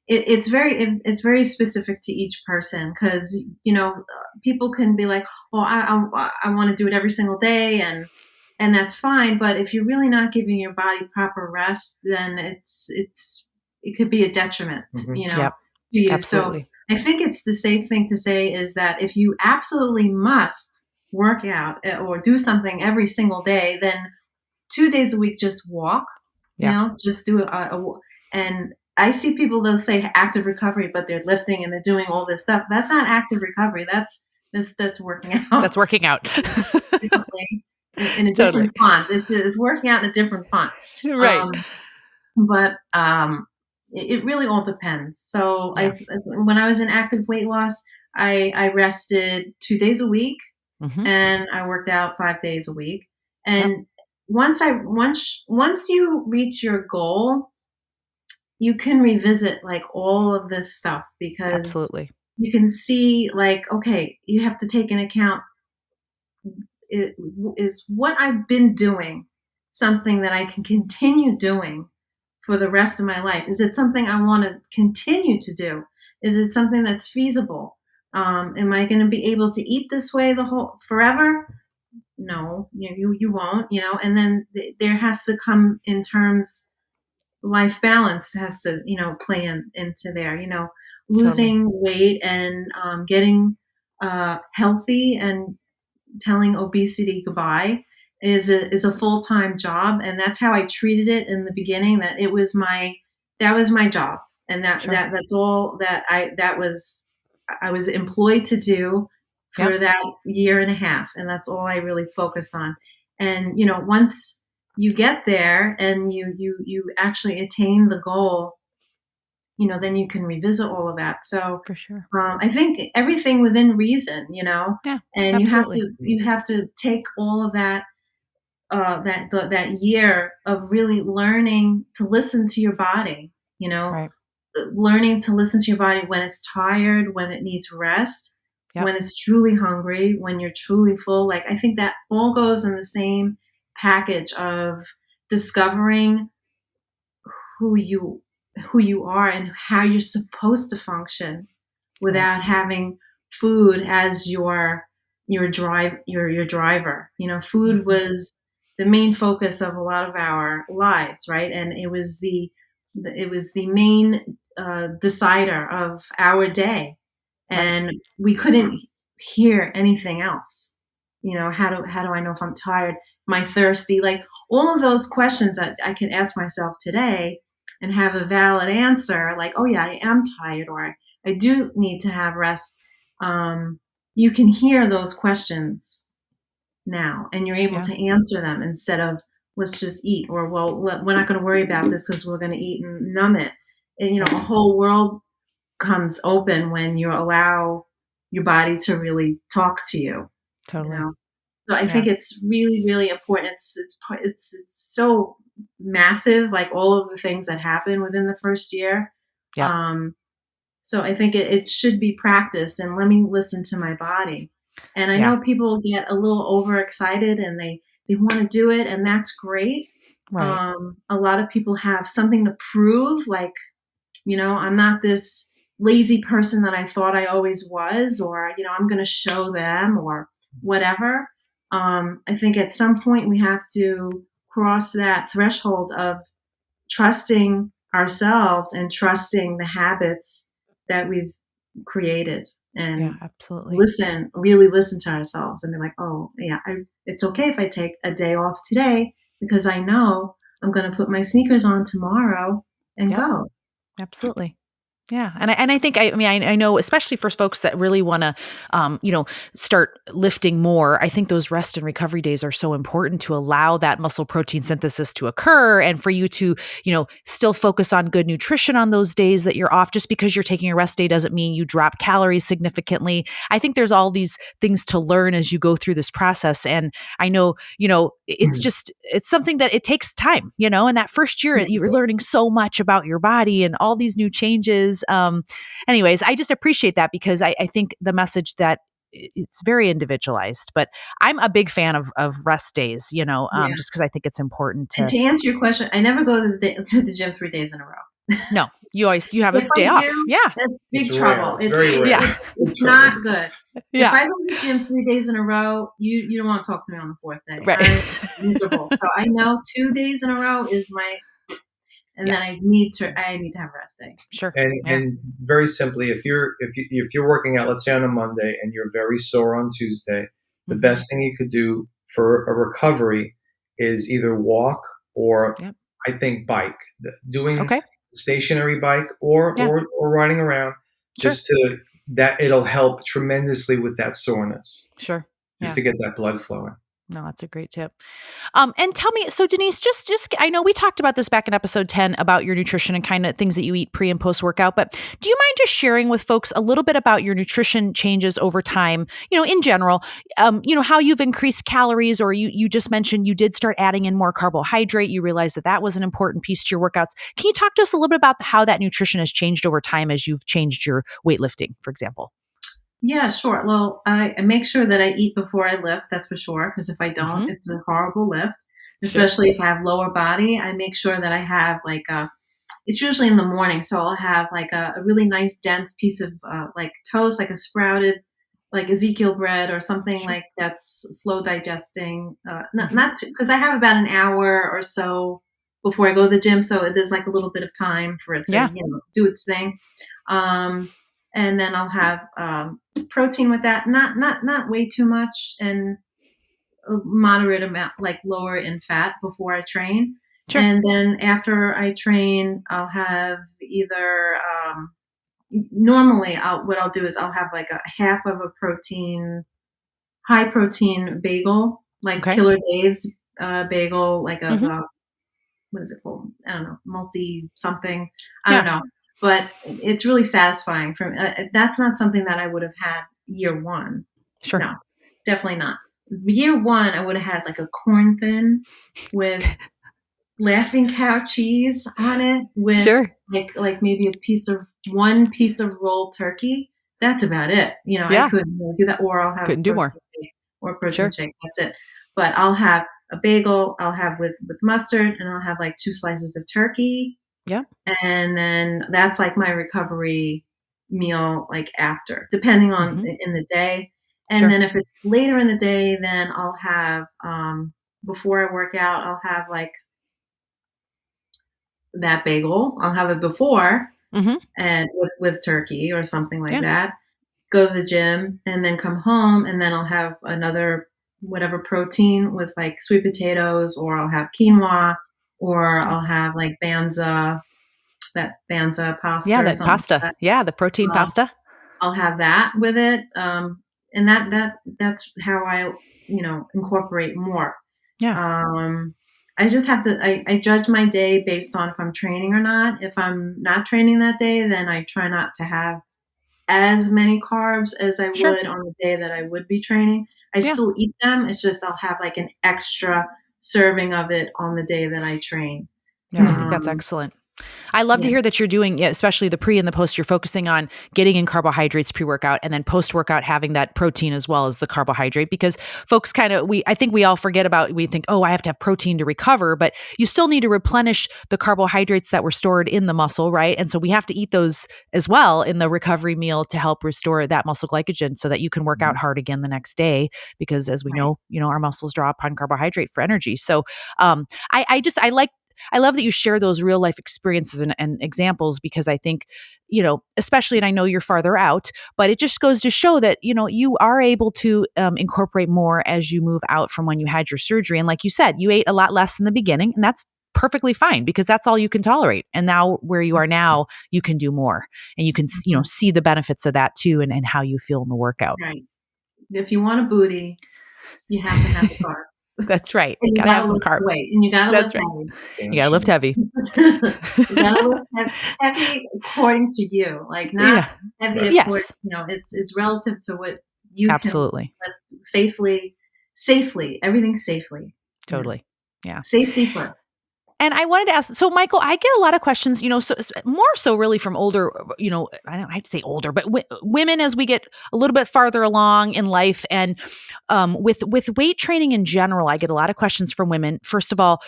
It's very specific to each person, because people can be like, well, I want to do it every single day, and that's fine. But if you're really not giving your body proper rest, then it could be a detriment, Yep. to you. So Absolutely. I think it's the safe thing to say is that if you absolutely must work out or do something every single day, then 2 days a week, just walk, Yeah. just do and I see people, they'll say active recovery, but they're lifting and they're doing all this stuff. That's not active recovery. That's working out That's working out. differently in a Totally. different font. It's working out in a different font. Right. Um, but it really all depends. So Yeah. when I was in active weight loss, I rested 2 days a week, Hmm. and I worked out 5 days a week. Yep. And once you reach your goal, you can revisit like all of this stuff, because Absolutely. you can see like, okay, you have to take into account, is what I've been doing something that I can continue doing for the rest of my life? Is it something I want to continue to do? Is it something that's feasible? Am I going to be able to eat this way the whole forever? No, you won't, and then there has to come in terms, life balance has to, play into there, Totally. losing weight and getting healthy and telling obesity goodbye is a full-time job. And that's how I treated it in the beginning, that was my job. And Sure. that's all I was employed to do Yep. for that year and a half, and that's all I really focused on. And once you get there and you actually attain the goal, then you can revisit all of that. So For sure. I think everything within reason, Yeah. and Absolutely. you have to take all of that, that year of really learning to listen to your body, Right. learning to listen to your body when it's tired, when it needs rest, Yep. when it's truly hungry, when you're truly full. Like, I think that all goes in the same package of discovering who you who you are and how you're supposed to function Right. without having food as your driver. Food Hmm. was the main focus of a lot of our lives, right? And it was the main decider of our day, Right. and we couldn't hear anything else. How do I know if I'm tired? Am I thirsty? Like, all of those questions that I can ask myself today and have a valid answer, like, oh yeah, I am tired, or I do need to have rest. You can hear those questions now, and you're able Yeah. to answer them instead of, let's just eat, or, well, we're not going to worry about this because we're going to eat and numb it. And Right. a whole world comes open when you allow your body to really talk to you. You Totally. know, so I Yeah. think it's really, really important. It's so massive, like all of the things that happen within the first year. Yep. Um, so I think it should be practiced, and let me listen to my body. And I Yeah. know people get a little overexcited and they want to do it, and that's great. Right. A lot of people have something to prove, like, I'm not this lazy person that I thought I always was, or, I'm going to show them, or whatever. I think at some point we have to cross that threshold of trusting ourselves and trusting the habits that we've created, Yeah. and Absolutely. really listen to ourselves and be like, oh yeah, it's okay if I take a day off today, because I know I'm going to put my sneakers on tomorrow and Yep. go. Absolutely. Yeah. And I think, I know, especially for folks that really want to, start lifting more, I think those rest and recovery days are so important to allow that muscle protein synthesis to occur and for you to, still focus on good nutrition on those days that you're off. Just because you're taking a rest day doesn't mean you drop calories significantly. I think there's all these things to learn as you go through this process. And I know, it's just, it's something that it takes time, and that first year you're learning so much about your body and all these new changes. Anyways, I just appreciate that because I think the message that it's very individualized, but I'm a big fan of rest days, just because I think it's important And to answer your question, I never go to the gym 3 days in a row. No, you have a If day I off. do, Yeah. that's big It's trouble. rare. It's very rare. Yeah. It's not good. Yeah. If I go to the gym 3 days in a row, you don't want to talk to me on the 4th day. Right. I'm miserable. So I know 2 days in a row is and then I need to have a rest day. Sure. And very simply, if you're working out, let's say on a Monday, and you're very sore on Tuesday, the best thing you could do for a recovery is either walk or I think bike. Doing stationary bike or riding around, just to that it'll help tremendously with that soreness. Sure. Just to get that blood flowing. No, that's a great tip. And tell me, so Denise, just I know we talked about this back in episode 10 about your nutrition and kind of things that you eat pre and post workout, but do you mind just sharing with folks a little bit about your nutrition changes over time, in general, how you've increased calories, or you just mentioned you did start adding in more carbohydrate. You realized that was an important piece to your workouts. Can you talk to us a little bit about how that nutrition has changed over time as you've changed your weightlifting, for example? Yeah, sure. Well, I make sure that I eat before I lift, that's for sure, because if I don't, it's a horrible lift, especially if I have lower body. I make sure that I have it's usually in the morning, so I'll have a really nice dense piece of toast, like a sprouted, like Ezekiel bread or something like that's slow digesting. Not because I have about an hour or so before I go to the gym, so there's a little bit of time for it to do its thing. And then I'll have protein with that, not way too much, and a moderate amount, lower in fat before I train. Sure. And then after I train, I'll have either normally what I'll do is I'll have a half of a high protein bagel, Killer Dave's bagel, what is it called? I don't know, multi something. I don't know. But it's really satisfying. That's not something that I would have had year one. Sure. No, definitely not. Year one, I would have had a corn thin with Laughing Cow cheese on it with maybe one piece of rolled turkey. That's about it. I couldn't really do that, or I'll have couldn't do more or protein shake. That's it. But I'll have a bagel. I'll have with mustard, and I'll have 2 slices of turkey. Yeah. And then that's my recovery meal, after, depending on in the day. And then if it's later in the day, then I'll have, before I work out, I'll have that bagel. I'll have it before and with turkey or something like that. Go to the gym and then come home, and then I'll have another whatever protein with sweet potatoes, or I'll have quinoa, or I'll have Banza pasta. Yeah, that pasta. The protein pasta. I'll have that with it. And that's how I, incorporate more. Yeah. I just have to, I judge my day based on if I'm training or not. If I'm not training that day, then I try not to have as many carbs as I would on the day that I would be training. I still eat them. It's just I'll have an extra serving of it on the day that I train. Yeah, I think that's excellent. I love to hear that you're doing, especially the pre and the post, you're focusing on getting in carbohydrates pre-workout, and then post-workout having that protein as well as the carbohydrate, because folks I think we all forget about, we think, I have to have protein to recover, but you still need to replenish the carbohydrates that were stored in the muscle, right? And so we have to eat those as well in the recovery meal to help restore that muscle glycogen so that you can work out hard again the next day, because as we know, our muscles draw upon carbohydrate for energy. So I love that you share those real life experiences and examples, because I think, especially, and I know you're farther out, but it just goes to show that, you are able to incorporate more as you move out from when you had your surgery. And like you said, you ate a lot less in the beginning, and that's perfectly fine because that's all you can tolerate. And now where you are now, you can do more and you can, see the benefits of that too and how you feel in the workout. Right. If you want a booty, you have to have the carbs. That's right. And you Gotta have gotta some lift the carbs. weight, and you gotta That's lift right. heavy. You gotta lift heavy. You gotta lift heavy according to you, like not Yeah. heavy Right. according. Yes. It's relative to what you Absolutely. can lift safely. Everything safely. Totally. Yeah. Safety first. And I wanted to ask, so Michael, I get a lot of questions, more so really from older, I'd say older, but women as we get a little bit farther along in life, and with weight training in general, I get a lot of questions from women. First of all,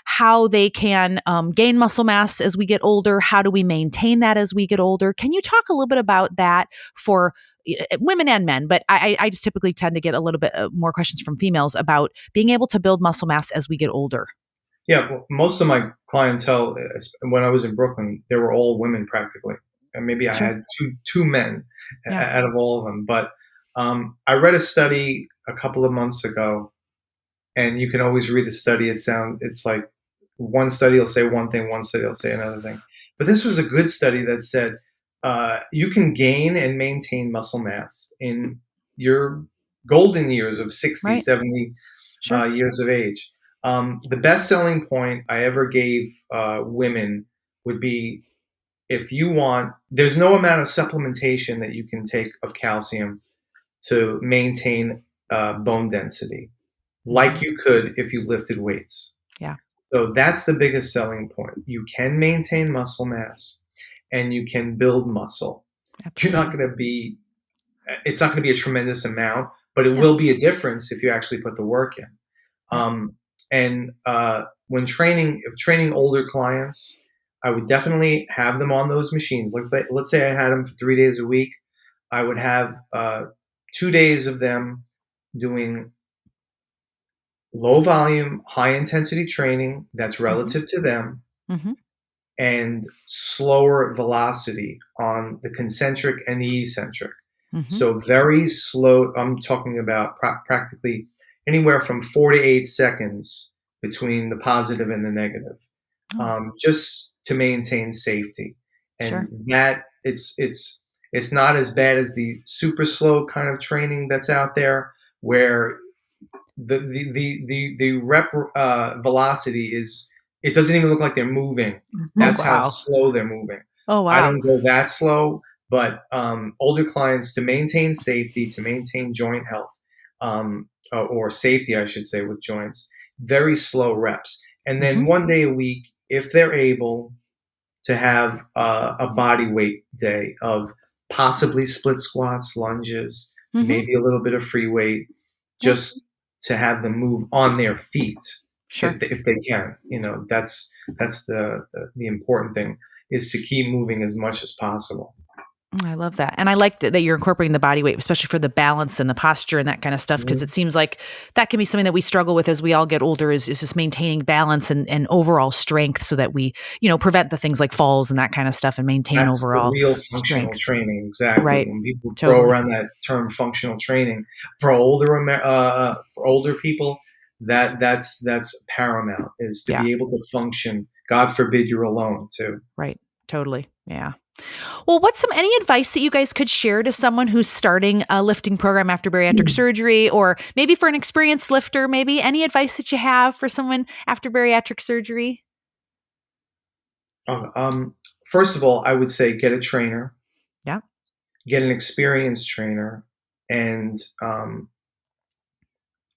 how they can gain muscle mass as we get older. How do we maintain that as we get older? Can you talk a little bit about that for women and men? But I just typically tend to get a little bit more questions from females about being able to build muscle mass as we get older. Yeah, well, most of my clientele, when I was in Brooklyn, they were all women practically, and maybe I Sure. had two men Yeah. out of all of them. But I read a study a couple of months ago, and you can always read a study. It's like one study will say one thing, one study will say another thing. But this was a good study that said you can gain and maintain muscle mass in your golden years of 60, Right. 70 Sure. years of age. The best selling point I ever gave women would be, if you want, there's no amount of supplementation that you can take of calcium to maintain bone density like you could if you lifted weights. Yeah. So that's the biggest selling point. You can maintain muscle mass and you can build muscle. You're not Absolutely. going to be, it's not going to be a tremendous amount, but it Yeah. will be a difference if you actually put the work in. Yeah. And when training older clients, I would definitely have them on those machines. Let's say I had them for 3 days a week. I would have 2 days of them doing low volume, high intensity training that's relative to them, Mm-hmm. and slower velocity on the concentric and the eccentric. Mm-hmm. So very slow. I'm talking about practically anywhere from 4 to 8 seconds between the positive and the negative, Oh, just to maintain safety. And sure. that it's not as bad as the super slow kind of training that's out there, where the rep velocity is, it doesn't even look like they're moving. Oh, That's how wow. slow they're moving. Oh, I wow. don't go that slow, but older clients, to maintain safety, to maintain joint health, or safety, I should say, with joints, very slow reps. And Mm-hmm. then 1 day a week, if they're able to have a body weight day of possibly split squats, lunges, Mm-hmm. maybe a little bit of free weight, Yeah. just to have them move on their feet Sure. if they can. That's the important thing, is to keep moving as much as possible. I love that. And I like that you're incorporating the body weight, especially for the balance and the posture and that kind of stuff, because it seems like that can be something that we struggle with as we all get older, is just maintaining balance and overall strength so that we, prevent the things like falls and that kind of stuff and maintain That's the overall real functional strength. training, exactly. Right. When people throw Totally. around that term functional training for older people, that's paramount, is to Yeah. be able to function. God forbid you're alone too. Right. Totally. Yeah. Well, what's any advice that you guys could share to someone who's starting a lifting program after bariatric surgery, or maybe for an experienced lifter, maybe any advice that you have for someone after bariatric surgery? First of all, I would say get a trainer, Yeah. get an experienced trainer, and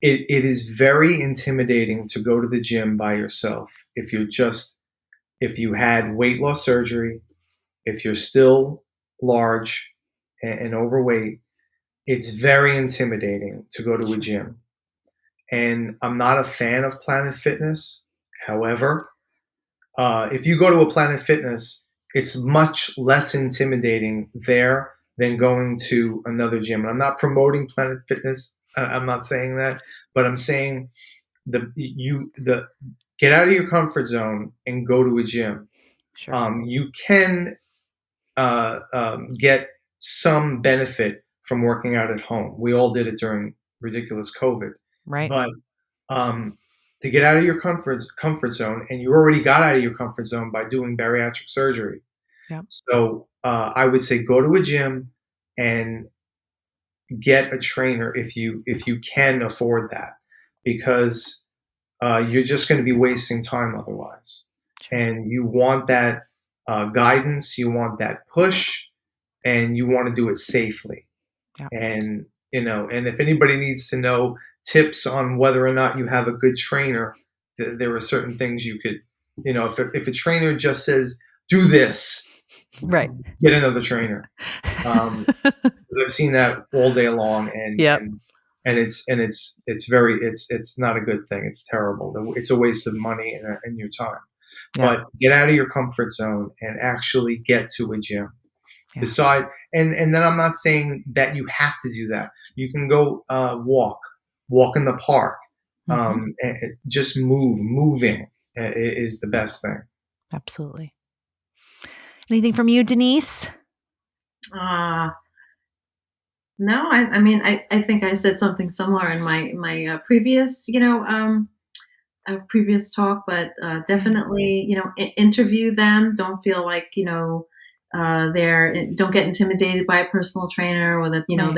it is very intimidating to go to the gym by yourself if you had weight loss surgery, if you're still large and overweight. It's very intimidating to go to a Sure. gym. And I'm not a fan of Planet Fitness. However, if you go to a Planet Fitness, it's much less intimidating there than going to another gym. And I'm not promoting Planet Fitness. I'm not saying that, but I'm saying the get out of your comfort zone and go to a gym. Sure. You can get some benefit from working out at home. We all did it during ridiculous COVID, Right. but um, to get out of your comfort zone, and you already got out of your comfort zone by doing bariatric surgery. Yep. So I would say go to a gym and get a trainer if you can afford that, because you're just going to be wasting time otherwise. Sure. And you want that guidance, you want that push, and you want to do it safely. Yep. And and if anybody needs to know tips on whether or not you have a good trainer, there are certain things you could, if a trainer just says do this, Right. get another trainer. Because I've seen that all day long, and Yep. and it's not a good thing. It's terrible. It's a waste of money and your time. Yeah. But get out of your comfort zone and actually get to a gym. Yeah. Decide, and then I'm not saying that you have to do that. You can go walk in the park, and just moving is the best thing. Absolutely. Anything from you, Denise? No, I mean, I think I said something similar in my previous, previous talk, but definitely, interview them. Don't feel like, don't get intimidated by a personal trainer, or that, Right.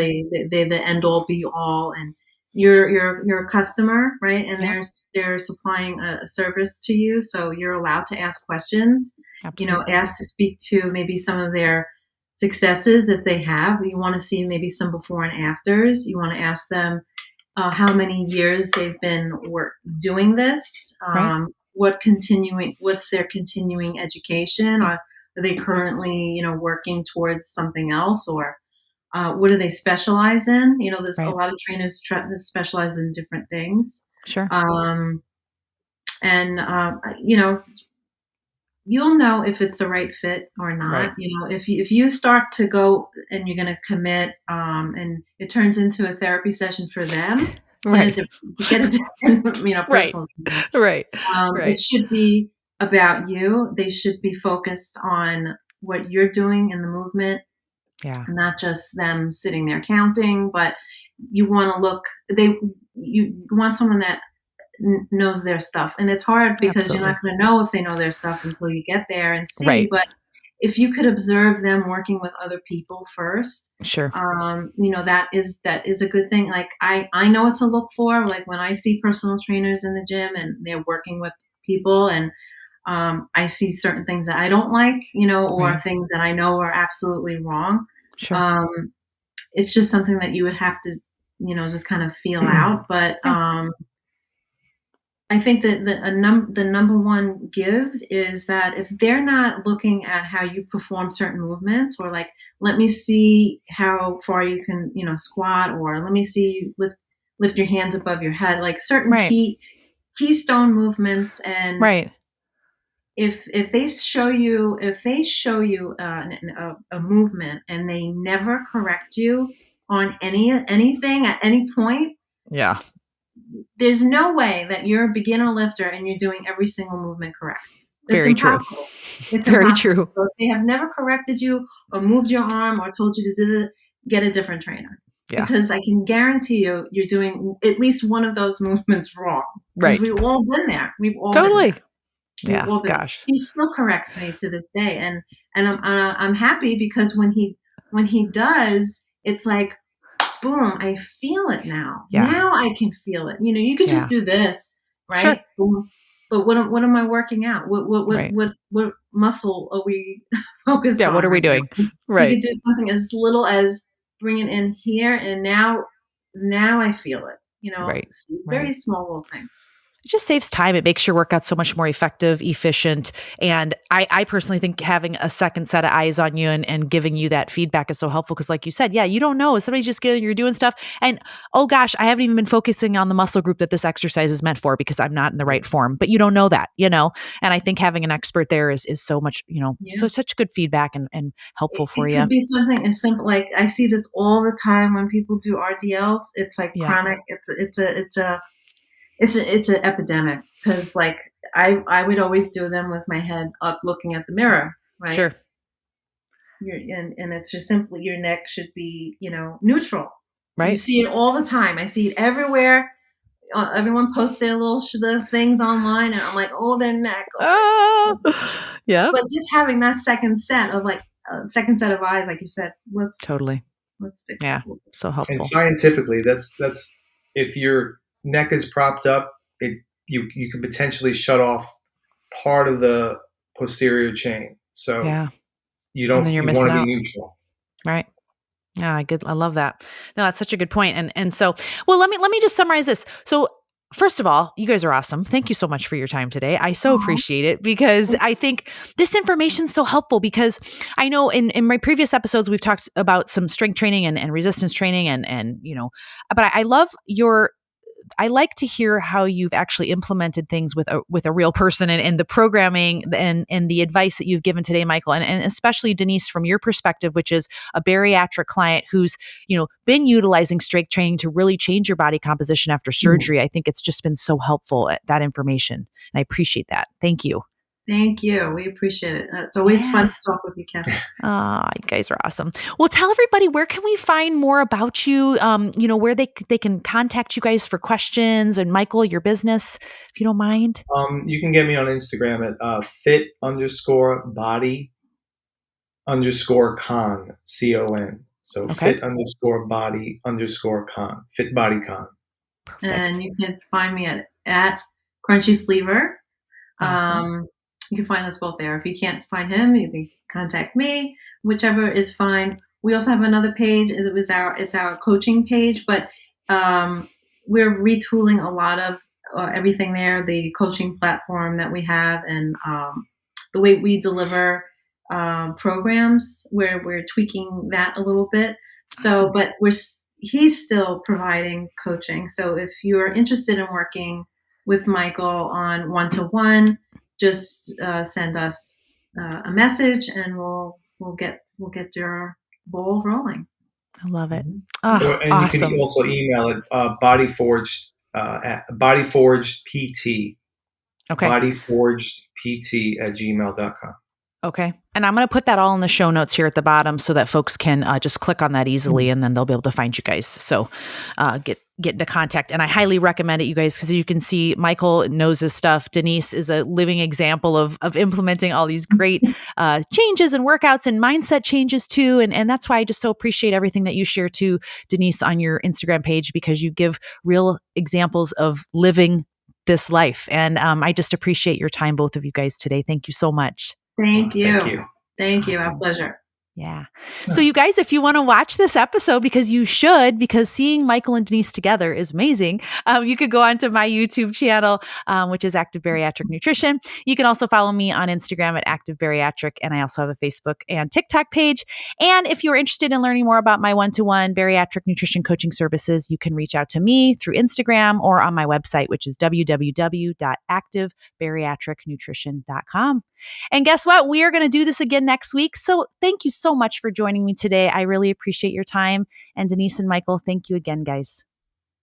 they the end all be all, and you're a customer, right? And Yep. they're supplying a service to you. So you're allowed to ask questions, Absolutely. ask to speak to maybe some of their successes if they have. You want to see maybe some before and afters. You want to ask them how many years they've been doing this. Right. What's their continuing education? Or are they currently, working towards something else? Or what do they specialize in? There's a Right. lot of trainers that specialize in different things. Sure. And, you'll know if it's the right fit or not. Right. If you start to go and you're going to commit, and it turns into a therapy session for them, Right. get a different, Right. personal. Right. It Right. should be about you. They should be focused on what you're doing in the movement, Yeah. not just them sitting there counting. But you want you want someone that knows their stuff. And it's hard because Absolutely. you're not going to know if they know their stuff until you get there and see. Right. But if you could observe them working with other people first, Sure. that is a good thing. Like I know what to look for. Like when I see personal trainers in the gym and they're working with people, and I see certain things that I don't like, or Right. things that I know are absolutely wrong. Sure. It's just something that you would have to, just kind of feel out. But I think that the number one give is that if they're not looking at how you perform certain movements, or like, let me see how far you can, squat, or let me see you lift your hands above your head, like certain Right. keystone movements. And Right. if they show you a movement and they never correct you on anything at any point, Yeah. there's no way that you're a beginner lifter and you're doing every single movement correct. It's Very true. impossible. It's Very impossible. true. So if they have never corrected you or moved your arm or told you to do it, get a different trainer. Yeah. Because I can guarantee you're doing at least one of those movements wrong. Because Right. we've all been there. We've all Totally. been there. Yeah. Gosh. He still corrects me to this day, and I'm happy because when he does, it's like, boom, I feel it now. Yeah. Now I can feel it. You could just do this, right? Sure. Boom. But what am I working out? Right. What muscle are we focused on? Yeah. What are we doing? Right. You could do something as little as bring it in here, and now I feel it. Right. It's very Right. small little things. It just saves time. It makes your workout so much more effective, efficient. And I personally think having a second set of eyes on you and giving you that feedback is so helpful. Cause like you said, yeah, you don't know. Somebody's just you're doing stuff. And oh gosh, I haven't even been focusing on the muscle group that this exercise is meant for because I'm not in the right form, but you don't know that, And I think having an expert there is so much, so such good feedback and helpful for It you. could be something as simple, like I see this all the time when people do RDLs. It's like chronic. It's an epidemic, because like I would always do them with my head up looking at the mirror, right? Sure. And it's just simply your neck should be, neutral. Right. You see it all the time. I see it everywhere. everyone posts their little the things online, and I'm like, oh, their neck. Oh, yeah. But just having that second set of eyes, like you said, Totally. let's fix Yeah. that. So helpful. And scientifically, that's if your neck is propped up, you can potentially shut off part of the posterior chain. So you And then you're want missing to be out. neutral. Right. Yeah, good. I love that. No, that's such a good point. And so, well, let me just summarize this. So, first of all, you guys are awesome. Thank you so much for your time today. I so appreciate it, because I think this information is so helpful, because I know in my previous episodes, we've talked about some strength training and resistance training and, but I love I like to hear how you've actually implemented things with a real person, and the programming and the advice that you've given today, Michael, and especially Denise, from your perspective, which is a bariatric client who's, been utilizing strength training to really change your body composition after surgery. I think it's just been so helpful, that information. And I appreciate that. Thank you. Thank you. We appreciate it. It's always fun to talk with you, Kathy. You guys are awesome. Well, tell everybody, where can we find more about you? Where they can contact you guys for questions, and Michael, your business, if you don't mind. You can get me on Instagram at fit_body_con, CON. So fit_body_con, FitBodyCon. Perfect. And you can find me at Crunchy Sleever. Awesome. You can find us both there. If you can't find him, you can contact me. Whichever is fine. We also have another page. It's our coaching page, but we're retooling a lot of everything there. The coaching platform that we have, and the way we deliver programs, where we're tweaking that a little bit. So, but he's still providing coaching. So if you're interested in working with Michael on one-to-one, just send us a message, and we'll get your ball rolling. I love it. And awesome. You can also email it bodyforgedpt. Okay. bodyforgedpt@gmail.com. Okay. And I'm going to put that all in the show notes here at the bottom, so that folks can just click on that easily, and then they'll be able to find you guys. So get into contact. And I highly recommend it, you guys, because you can see Michael knows his stuff. Denise is a living example of implementing all these great changes and workouts and mindset changes too. And that's why I just so appreciate everything that you share too, Denise, on your Instagram page, because you give real examples of living this life. And I just appreciate your time, both of you guys, today. Thank you so much. Thank you. Awesome. Our pleasure. Yeah. So you guys, if you want to watch this episode, because you should, because seeing Michael and Denise together is amazing, you could go onto my YouTube channel, which is Active Bariatric Nutrition. You can also follow me on Instagram at Active Bariatric, and I also have a Facebook and TikTok page. And if you're interested in learning more about my one-to-one bariatric nutrition coaching services, you can reach out to me through Instagram or on my website, which is www.activebariatricnutrition.com. And guess what? We are going to do this again next week. So thank you so much for joining me today. I really appreciate your time. And Denise and Michael, thank you again, guys.